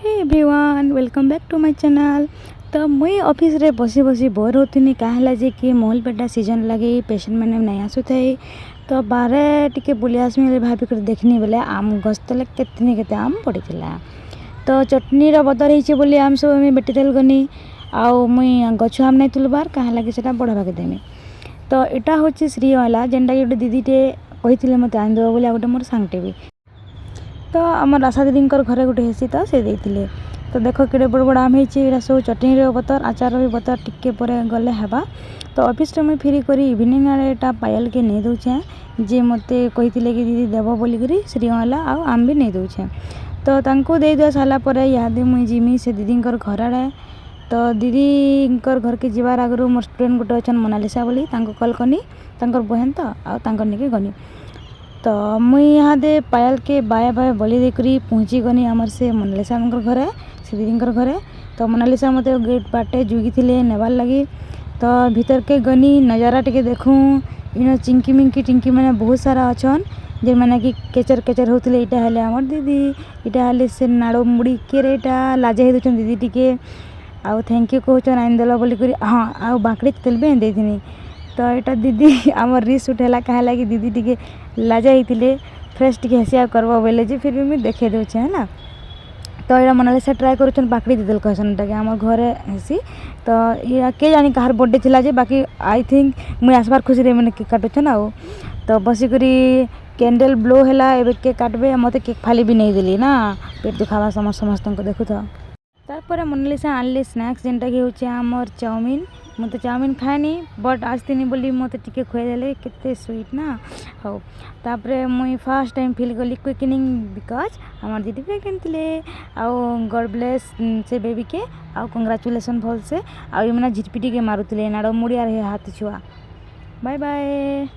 Hey everyone welcome back to my channel. तो मुई office रे बसी बसी बोर होती कहला जे कि महलपेटा सीजन लगे पेशेंट मैंने नहीं आसुथे तो बारे टिके बुली आसमी भाविक देखनी बेले आम गछ तले केते आम पड़ी तो चटनी बदर होती बोली आम सब बेटी तेल गनी आउ मुई गछ आम नहीं तुलबार कहाँ लगे से बड़ भागे देमी। तो यहाँ हूँ श्रीवाला जेनटा कि गोटे दीदीटे कही मत आनदेव बोली गोटे मोर सांगटे भी तो आम आशा दीदी घरे गोटे हेसी तो से देते तो देख कि बड़ बड़ आम हो सब चटनी बतर आचार भी बतर टिके पर गले हेबा। तो ऑफिस रे मुई फ्री करी इवनिंग आड़े पायल के नहीं दौचे जे मत कही कि दीदी देव बोलिकी श्रीवाला आउ आम भी नहीं दौचे तो तांको दे दुआ सारापर इहादे मुई जिमी से दीदी घर आड़े। तो दीदी घर के जीवार आगु मोर स्टूडेंट गोटे अच्छा मोनालिसा बोली कल कनी बहन तो आके गनी तो मुई इहादे पायल के बाय बाय बोली देकरी पहुँची गनी आमर से मोनालिसा घरे से दीदी घरे। तो मोनालिसा मत गेट बाटे जुगी थिले नेबार लगी तो भीतर के गनी नज़ारा टे देखूँ इन चिंकी मिंकी टिंकी मैंने बहुत सारा अच्छन जे मैंने कि केचर होते यहाँ हेले आमर दीदी यहाँ हेले से नाड़ मुड़ी के रेटा लाजे ही दून दीदी टिके आउ थैंक यू कहन आईदेल बोलिक हाँ आउ बाकड़ी तेल भी देनी। तो यहाँ दीदी आमर रिस उठेला कहे लगी दीदी टिके लाजा ही फ्रेश टिके हेसिया करब बोले जे फिर भी मुझे देखे दूचे है ना। तो यहाँ मोनालिसा ट्राए कर बाकड़ी देदेल कहसन टाके आम घरे हेसी तो या के जानी कहार बर्थडे थिला जे बाकी आई थिंक मुझे आसबार खुशी रे मैंने केक काटुछन आउ तो बसिकरी कैंडल ब्लो है एवं केक काटबे मत केक फाली भी नहीं देली ना पेट दुखावा समस्त देखु था। तारपर मोनालिसा आनली स्नैक्स जेनटा कि होचे आमर चाउमिन मत चाउमिन खाएनी बट आसतीनी बोली मत टिके खुएदेले केते स्वीट ना हो। तापरे मुई फर्स्ट टाइम फील कली क्विकनिंग बिकज आमर दीदी प्रेगनेंट थिले आउ गॉड ब्लेस से बेबी के आउ कंग्रेचुलेसन भल से आउ मैंने झिटपिटी के मारुले नाड़ मुड़िया रहे हाथ छुआ। Bye bye.